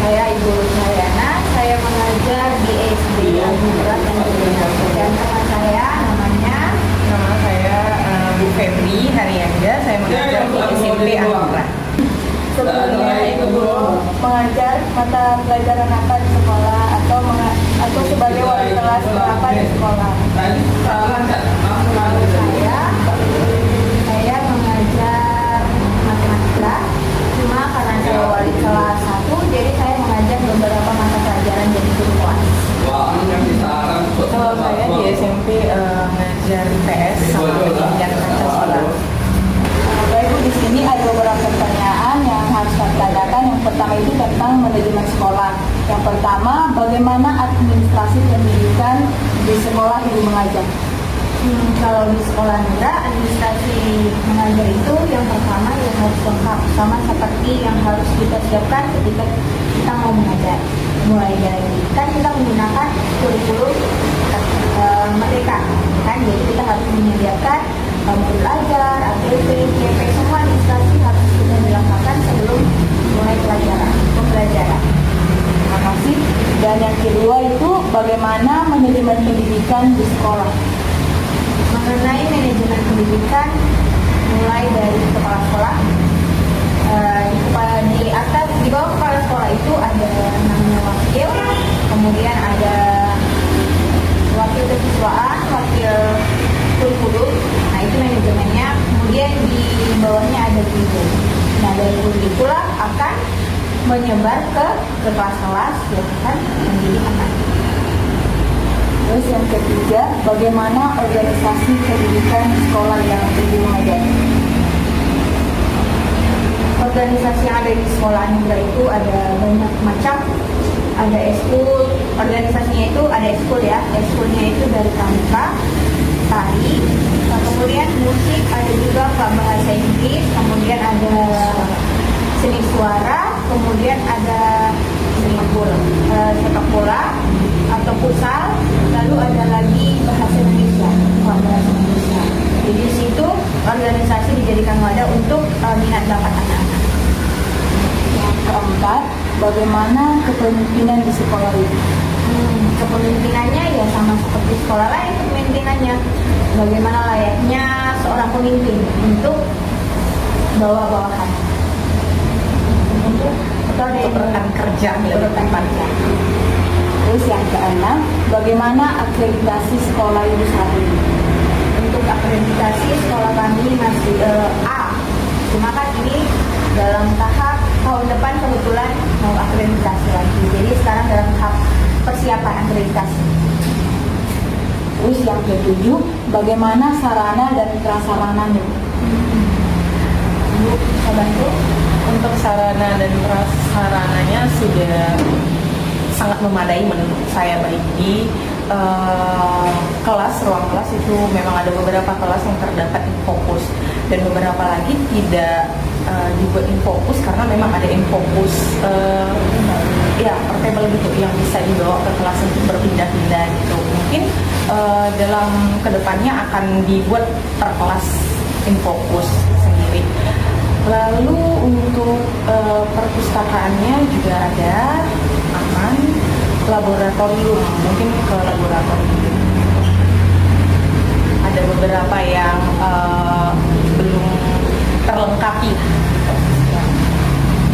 Saya Ibu Rusmayana, saya mengajar di SD Al-Mubrak dan teman saya namanya. Nama saya Bu Febri Haryanda, saya mengajar di SMP Al-Mubrak. Sebelumnya Ibu mengajar mata pelajaran apa di sekolah atau sebagai wali kelas apa di sekolah? Saya mengajar matematika, cuma karena saya wali kelas 1, jadi saya mengajar beberapa mata pelajaran jadi guru kelas. Kalau saya di SMP mengajar IPS sama pendidikan Pancasila. Baik Bu, di sini ada beberapa pertanyaan yang harus kita tanyakan. Yang pertama itu tentang manajemen sekolah. Yang pertama, bagaimana administrasi pendidikan di sekolah Ibu mengajar? Kalau di sekolah negara, administrasi mengajar itu yang pertama yang harus lengkap, sama seperti yang harus kita siapkan ketika kita mau mengajar. Mulai dari kan kita menggunakan kurikulum merdeka, kan? Jadi kita harus menyediakan buku belajar, ATP, CP, semua administrasi harus sudah dilengkapkan sebelum mulai pembelajaran. Terima kasih. Dan yang kedua itu bagaimana manajemen pendidikan di sekolah? Mengenai manajemen pendidikan, mulai dari kepala sekolah, di bawah kepala sekolah itu ada namanya wakil, kemudian ada wakil kesiswaan, wakil kurikulum. Nah itu manajemennya. Kemudian di bawahnya ada guru. Nah dari guru itulah akan menyebar ke kelas-kelas yang akan mendidik anak. Terus yang ketiga, bagaimana organisasi pendidikan sekolah yang Ibu mengajar? Organisasi yang ada di sekolah negara itu ada banyak macam. Ada eskul, organisasinya itu ada eskul ya. Eskulnya itu dari pramuka, tari, kemudian musik, ada juga bahasa Inggris, kemudian ada seni suara, kemudian ada sepak bola atau futsal, lalu ada lagi bahasa Indonesia. Jadi di situ organisasi dijadikan wadah untuk minat bakat anak-anak. Yang keempat, bagaimana kepemimpinan di sekolah ini? Kepemimpinannya ya sama seperti sekolah lain kepemimpinannya. Bagaimana layaknya seorang pemimpin untuk bawa-bawahan. Atau ada rekan kerja, rekan kerja. Terus yang keenam, bagaimana akreditasi sekolah Ibu saat ini? Untuk akreditasi sekolah kami masih A. Cuma kan ini dalam tahap tahun depan kebetulan mau akreditasi lagi. Jadi sekarang dalam tahap persiapan akreditasi. Terus yang ketujuh, bagaimana sarana dan prasarananya? Bu, bisa bantu? Untuk sarana dan prasarananya sudah sangat memadai menurut saya, baik di ruang kelas itu memang ada beberapa kelas yang terdapat infokus dan beberapa lagi tidak dibuat infokus karena memang ada infokus portable gitu yang bisa dibawa ke kelas untuk berpindah-pindah gitu. Mungkin dalam kedepannya akan dibuat per kelas infokus sendiri. Lalu untuk perpustakaannya juga ada aman, laboratorium, mungkin ke laboratorium. Ada beberapa yang belum terlengkapi.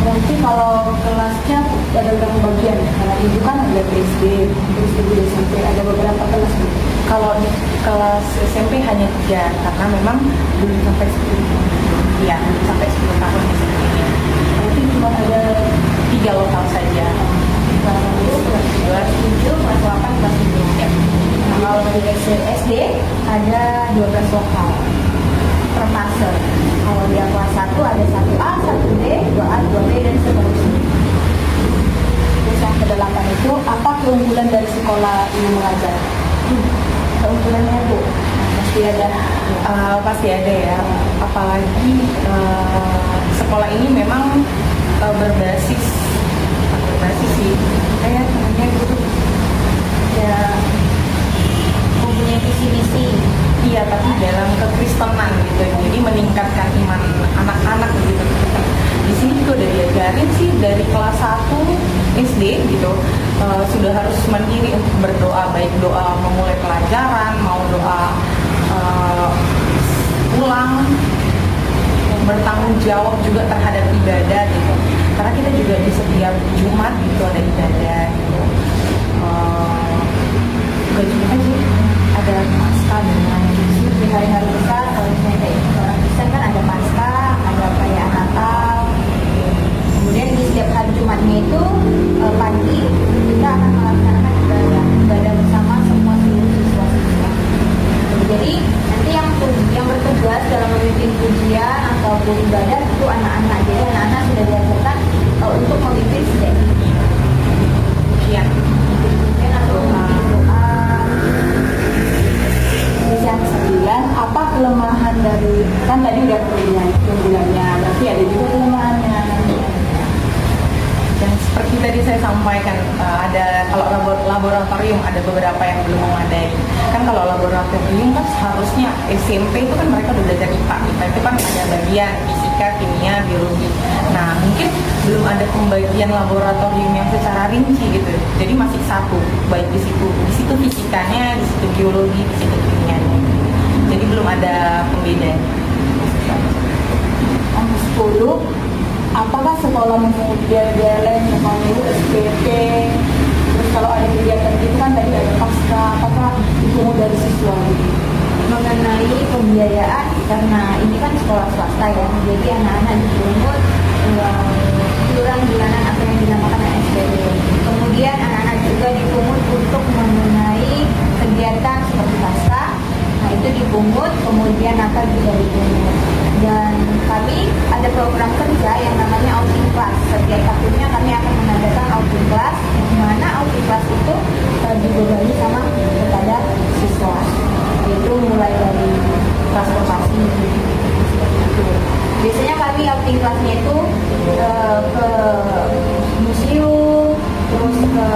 Berarti kalau kelasnya ada berapa bagian? Kalau Ibu kan ada SD, terus Ibu di SMP ada beberapa kelas. Kalau di kelas SMP hanya 3 karena memang belum sampai 10. Iya, belum sampai 10 tahun di sini. Berarti cuma ada 3 lokal saja. Kelas 7, kelas 8, kelas 9. Ya. Nah, kalau di SD ada 12 lokal per fase. Kalau di kelas 1 ada 1A, 1D, 2A, 2B, dan seterusnya. Terus yang ke-8 itu, apa keunggulan dari sekolah ini mengajar? Keunggulannya Bu, pasti ada. Pasti ada ya. Apalagi sekolah ini memang berbasis sih. Kayak namanya gitu. Ya, mempunyai visi misi. Iya, tapi dalam kekristenan gitu. Jadi meningkatkan iman anak-anak gitu. Di sini juga udah diajarin sih dari kelas 1 SD gitu sudah harus mandiri untuk berdoa, baik doa memulai pelajaran, mau doa pulang, bertanggung jawab juga terhadap ibadah gitu. Karena kita juga di setiap Jumat gitu ada ibadah gitu. Gak cuma sih, ada Paskah dengan Di hari-hari besar, kalau misalnya kayak orang Kristen kan ada Paskah, ada perayaan Natal. Kemudian di setiap hari Jumatnya itu pagi kita akan melaksanakan ibadah bersama semua seluruh siswa-siswa. Jadi nanti yang bertugas dalam memimpin pujian ataupun ibadah itu anak-anak. Jadi anak-anak sudah diajarkan untuk memimpin sejak dini. pujian. Pujian atau doa. Terus yang 9, apa kelemahan dari, kan tadi udah keunggulannya, berarti ada juga kelemahannya. Dan seperti tadi saya sampaikan, ada kalau laboratorium ada beberapa yang belum memadai. Kan kalau laboratorium kan seharusnya SMP itu kan mereka udah belajar IPA. IPA itu kan ada bagian fisika, kimia, biologi. Nah mungkin belum ada pembagian laboratorium yang secara rinci gitu. Jadi masih satu, baik di situ fisikanya, di situ biologi, di situ kimianya. Jadi belum ada pembedaan. Yang 10, apakah sekolah model-modelan misalnya itu SPP, terus kalau ada kegiatan itu kan tadi ada pasca, apakah dipungut dari siswa? Mengenai pembiayaan, karena ini kan sekolah swasta ya, jadi anak-anak dipungut iuran bulanan apa yang dinamakan SPP. Kemudian anak-anak juga dipungut untuk mengenai kegiatan seperti pasca, nah itu dipungut, kemudian Natal juga dipungut. Dan kami ada program kerja yang namanya outing class. Setiap tahunnya kami akan mengadakan outing class, di mana outing class itu dibebani sama kepada siswa, yaitu mulai dari transportasi itu. Biasanya kami outing classnya itu ke museum, terus ke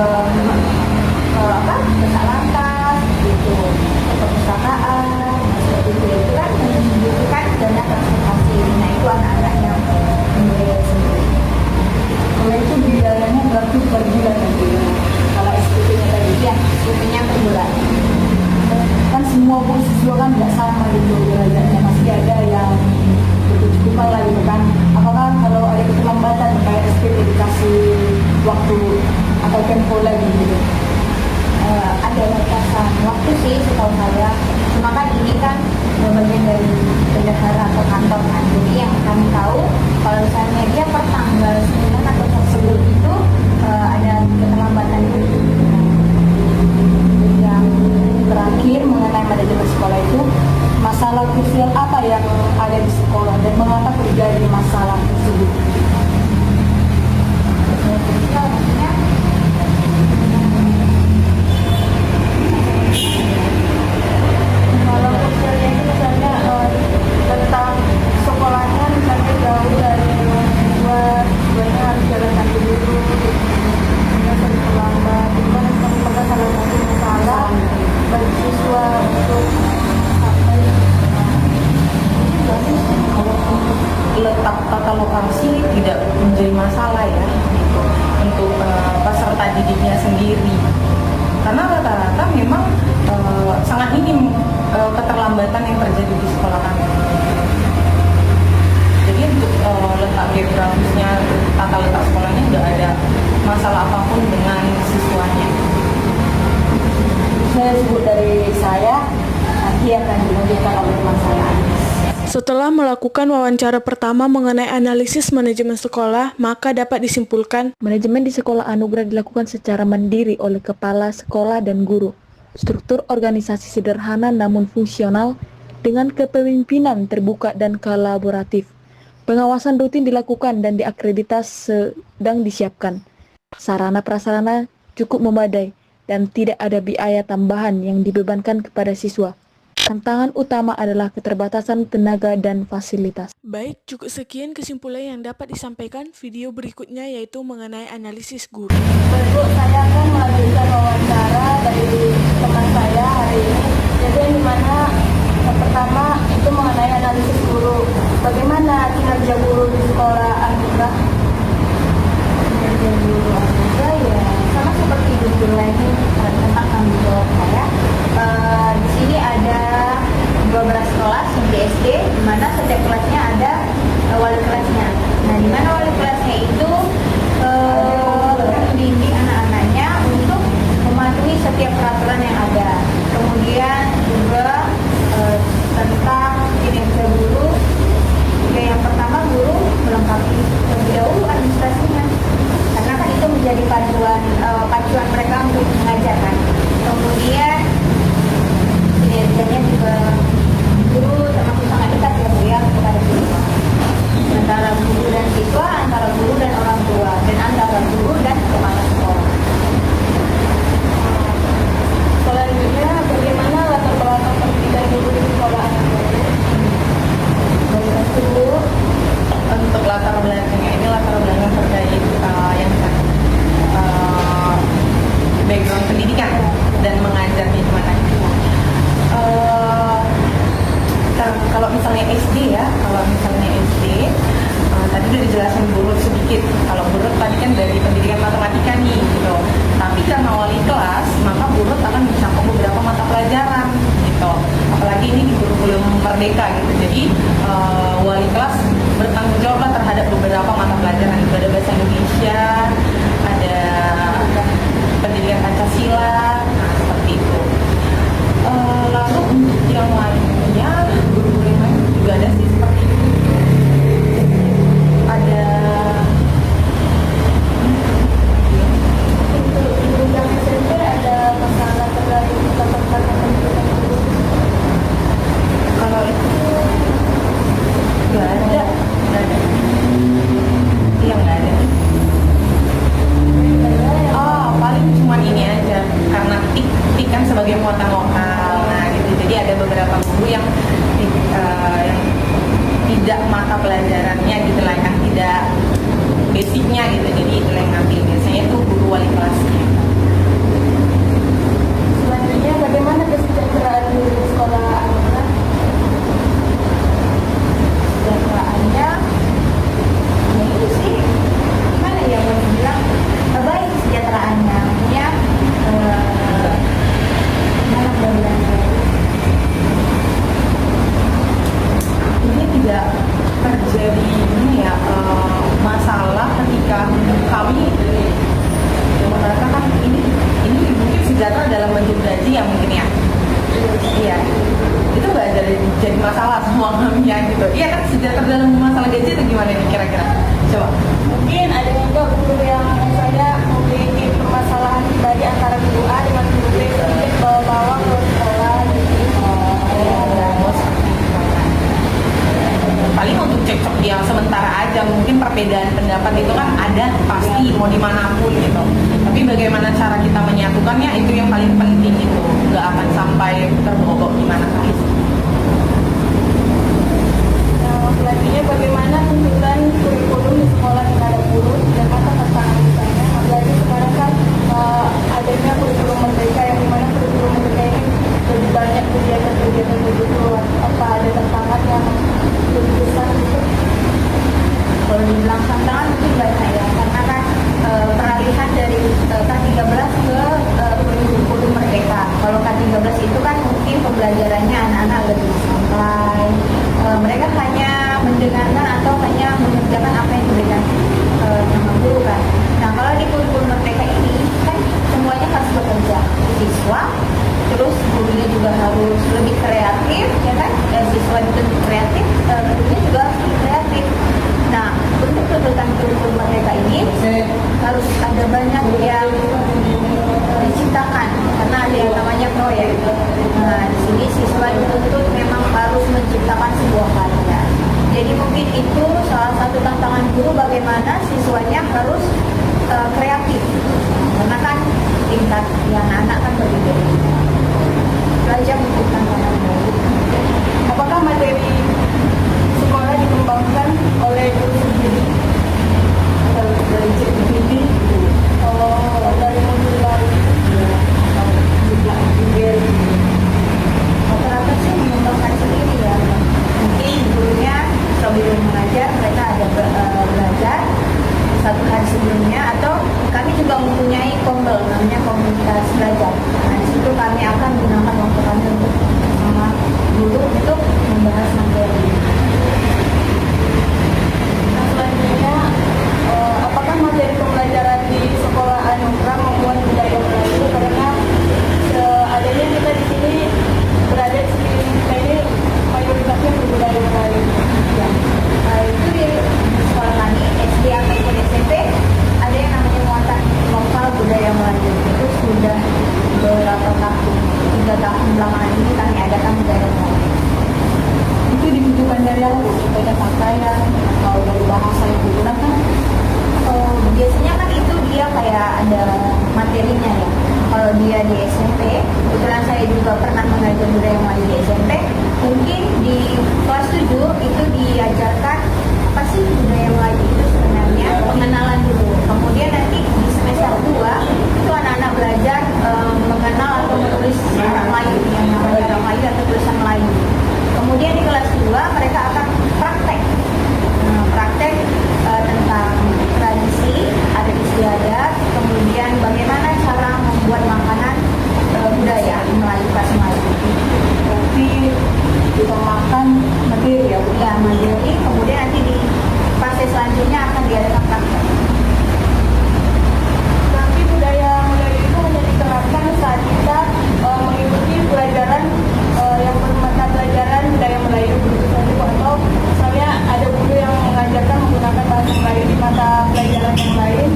Satlantas, gitu, ke perpustakaan, seperti itu kan membutuhkan dana transportasi. Nah itu anak-anak yang membayar sendiri. Kalau itu biayanya berarti per bulan nanti. Kalau SPP-nya tadi Ya, SPP-nya per bulan. kan semua pun siswa kan nggak sama gitu derajatnya, masih ada yang cukup-cukupan lah gitu kan. Apakah kalau ada keterlambatan kayak SPP dikasih waktu atau tempo lagi gitu? Ada batasan waktu sih setahu saya. Cuma kan ini kan bagian dari bendahara atau kantor kan. Jadi yang kami tahu kalau misalnya dia per tanggal 9 atau sebelum itu ada keterlambatan itu. Yang terakhir mengenai manajemen sekolah itu, masalah krusial apa yang ada di sekolah dan mengapa terjadi masalah tersebut? Maksudnya Kalau krusialnya itu misalnya tentang sekolahnya misalnya jauh dari siswa, siswanya harus jalan kaki dulu, sering terlambat. Itu kan merupakan salah satu masalah bagi siswa untuk sampai Kalau untuk letak tata lokasi tidak menjadi masalah ya gitu, untuk peserta didiknya sendiri, karena rata-rata memang sangat minim keterlambatan yang terjadi di sekolah kami. Jadi untuk letak backgroundnya, tata letak sekolahnya nggak ada masalah apapun dengan siswanya. saya sebut dari saya, nanti akan dilanjutkan oleh masalah. Setelah melakukan wawancara pertama mengenai analisis manajemen sekolah, maka dapat disimpulkan manajemen di sekolah anugerah dilakukan secara mandiri oleh kepala sekolah dan guru. Struktur organisasi sederhana namun fungsional dengan kepemimpinan terbuka dan kolaboratif. Pengawasan rutin dilakukan dan diakreditas sedang disiapkan. Sarana prasarana cukup memadai dan tidak ada biaya tambahan yang dibebankan kepada siswa. Tantangan utama adalah keterbatasan tenaga dan fasilitas. Baik, cukup sekian kesimpulan yang dapat disampaikan. Video berikutnya yaitu mengenai analisis guru. Berikut saya akan melanjutkan wawancara dari teman saya hari ini. Jadi yang dimana yang pertama itu mengenai analisis guru. Bagaimana kinerja guru di sekolah anugerah? kinerja guru anugerah bagaimana cara kita menyatukannya itu yang paling penting itu, nggak akan sampai terbobok gimana guys. Nah, selanjutnya bagaimana tuntutan kurikulum di sekolah yang ada guru dan apa tantangan misalnya. Apalagi sekarang kan adanya kurikulum merdeka yang dimana kurikulum merdeka ini lebih banyak kegiatan-kegiatan begitu. Apa ada tantangan yang lebih besar gitu? Kalau dibilang tantangan mungkin banyak ya, karena kan peralihan dari K13 ke kurikulum merdeka. Kalau K13 itu kan mungkin pembelajarannya anak-anak lebih santai, mereka hanya mendengarkan atau hanya mengerjakan apa yang diberikan sama guru kan. Nah kalau di kurikulum merdeka ini kan semuanya harus bekerja, siswa, terus gurunya juga harus lebih kreatif, ya kan? Siswa itu lebih kreatif, gurunya juga harus lebih kreatif. Nah, untuk tuntutan kurikulum merdeka ini harus ada banyak yang diciptakan karena ada yang namanya proyek. Nah, di sini siswa dituntut memang harus menciptakan sebuah karya. Jadi mungkin itu salah satu tantangan guru bagaimana siswanya harus kreatif. Karena kan tingkat yang anak kan berbeda-beda. Belajar untuk tantangan guru. Apakah materi sekolah dikembangkan oleh guru sendiri atau dari CPD? Oh, dari modul lain juga juga Rata-rata sih mengembangkan sendiri ya. Mungkin gurunya sebelum mengajar mereka ada belajar satu hari sebelumnya, atau kami juga mempunyai kombel namanya komunitas belajar. Nah di situ kami akan gunakan waktu kami untuk bersama guru untuk membahas materi. Nah, selanjutnya, apakah materi pembelajaran di sekolah Anugerah membuat budaya Melayu? Karena seadanya kita di sini berada di sekeliling kita ini mayoritasnya berbudaya Melayu. Ya. Itu di sekolah kami SD ataupun SMP ada yang namanya muatan lokal budaya Melayu. Itu sudah beberapa tahun, 3 tahun belakangan ini kami adakan budaya Melayu. Itu dibutuhkan dari apa? Contohnya pakaian atau dari bahasa yang digunakan? Biasanya kan itu dia kayak ada materinya ya. Kalau dia di SMP, kebetulan saya juga pernah mengajar budaya Melayu di SMP. Mungkin di kelas 7 itu diajarkan apa sih budaya Melayu itu sebenarnya, pengenalan dulu. Kemudian nanti di semester 2 itu anak-anak belajar mengenal atau menulis orang Melayu yang namanya orang Melayu atau tulisan Melayu. Kemudian di kelas 2 mereka akan praktek. Praktek tentang tradisi, adat istiadat, kemudian bagaimana cara membuat makanan budaya Melayu khas Melayu. Berarti kita makan materi ya? Ya, materi, kemudian nanti di fase selanjutnya akan diadakan praktek. Tapi budaya Melayu itu hanya diterapkan saat kita mengikuti pelajaran yang bermata pelajaran budaya Melayu begitu saja, atau misalnya ada guru yang mengajarkan menggunakan bahasa Melayu di mata pelajaran yang lain.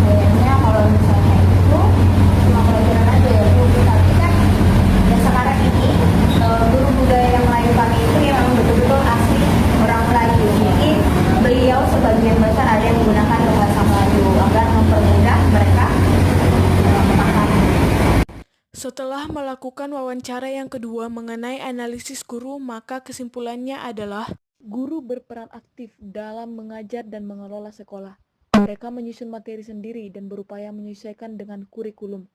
Kayaknya kalau misalnya itu cuma pelajaran aja ya Bu, tapi kan ya sekarang ini guru budaya yang Melayu kami itu yang betul-betul asli orang Melayu. Jadi beliau sebagian besar ada yang menggunakan bahasa Melayu agar mempermudah mereka memahami. Setelah melakukan wawancara yang kedua mengenai analisis guru, maka kesimpulannya adalah guru berperan aktif dalam mengajar dan mengelola sekolah. Mereka menyusun materi sendiri dan berupaya menyesuaikan dengan kurikulum.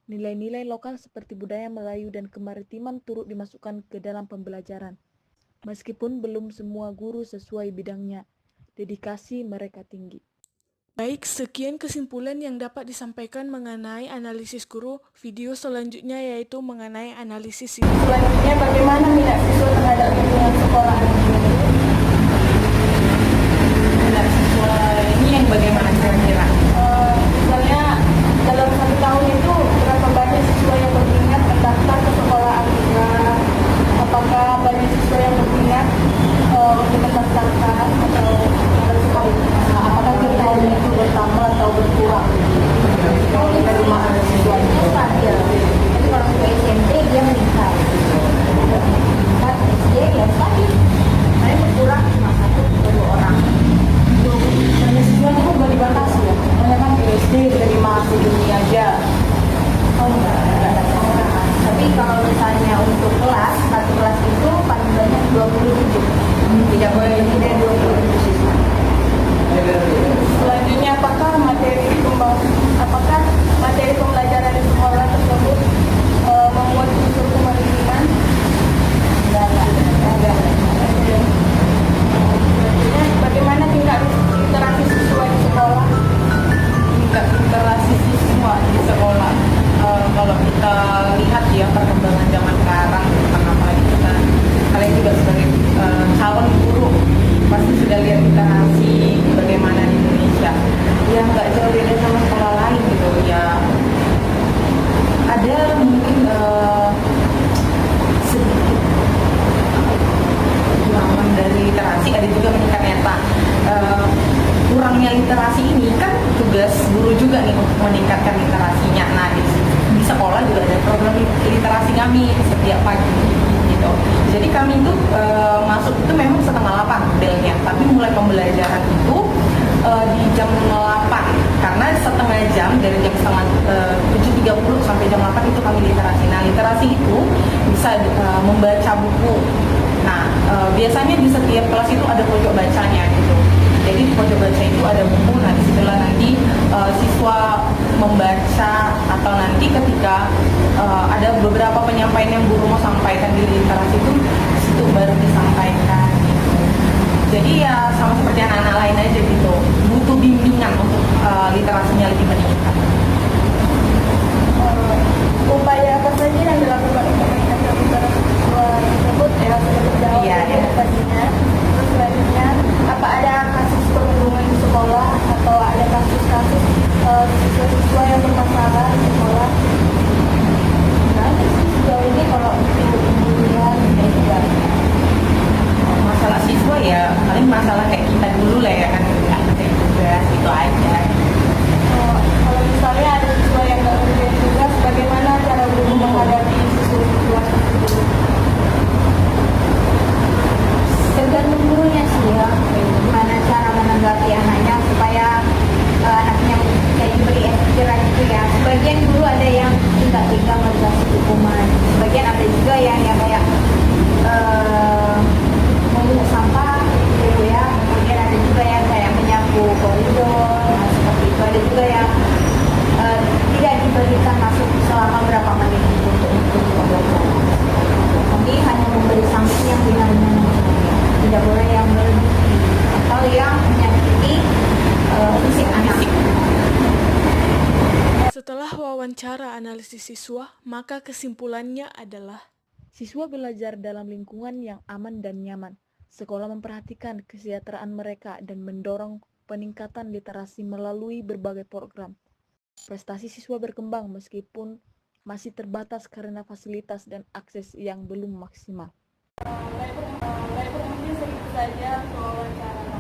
Nilai-nilai lokal seperti budaya Melayu dan kemaritiman turut dimasukkan ke dalam pembelajaran. Meskipun belum semua guru sesuai bidangnya, dedikasi mereka tinggi. Baik, sekian kesimpulan yang dapat disampaikan mengenai analisis guru. Video selanjutnya yaitu mengenai analisis siswa. Selanjutnya, bagaimana minat siswa terhadap lingkungan sekolah? Minat siswa ini yang bagaimana kira-kira? Misalnya dalam 1 tahun itu berapa banyak siswa yang berminat mendaftar ke sekolah Anugerah? Apakah banyak siswa yang berminat untuk mendaftarkan atau apakah jumlahnya itu bertambah atau berkurang? Dari mana siswanya? Stabil. Tapi kalau untuk SMP dia meningkat. Meningkat SD ya stabil. Mereka tugas guru juga nih untuk meningkatkan literasinya. Nah di sekolah juga ada program literasi kami setiap pagi gitu. Jadi kami itu masuk itu memang setengah 8 belnya, tapi mulai pembelajaran itu di jam 8 karena setengah jam dari jam 7.30 sampai jam 8 itu kami literasi. Nah literasi itu bisa membaca buku. Nah biasanya di setiap kelas itu ada pojok bacanya gitu. Jadi di pojok baca itu ada buku. Nah disitulah nanti siswa membaca, atau nanti ketika ada beberapa penyampaian yang guru mau sampaikan di literasi itu, di situ baru disampaikan gitu. Jadi ya sama seperti anak-anak lain aja gitu, butuh bimbingan untuk literasinya lebih meningkat. Upaya apa saja yang dilakukan untuk meningkatkan literasi siswa tersebut ya sudah dijawab Iya, tadi iya. tadinya. Terus selanjutnya, apa ada kasus perundungan di sekolah atau ada kasus-kasus siswa-siswa yang bermasalah di sekolah? Nah, sejauh ini kalau untuk pembulian dan juga Masalah siswa ya paling masalah kayak kita dulu lah ya kan, kayak tugas itu aja. kalau misalnya ada siswa yang nggak kerjain tugas, bagaimana cara guru menghadapi siswa-siswa tersebut? Tergantung gurunya sih ya, gimana cara menanggapi anaknya supaya anaknya kayak diberi efek gitu ya. Sebagian guru ada yang tidak tega memberikan hukuman, sebagian ada juga yang kayak memungut sampah gitu ya. Kemudian ada juga yang kayak menyapu koridor, nah, seperti itu. Ada juga yang tidak diberikan masuk selama berapa menit untuk pembelajaran. Kami hanya memberi sanksi yang ringan-ringan saja. Tidak boleh yang berlebih atau yang menyakiti fisik anak. Setelah wawancara analisis siswa, maka kesimpulannya adalah siswa belajar dalam lingkungan yang aman dan nyaman. Sekolah memperhatikan kesejahteraan mereka dan mendorong peningkatan literasi melalui berbagai program. Prestasi siswa berkembang meskipun masih terbatas karena fasilitas dan akses yang belum maksimal. Baik, mungkin segitu saja untuk wawancara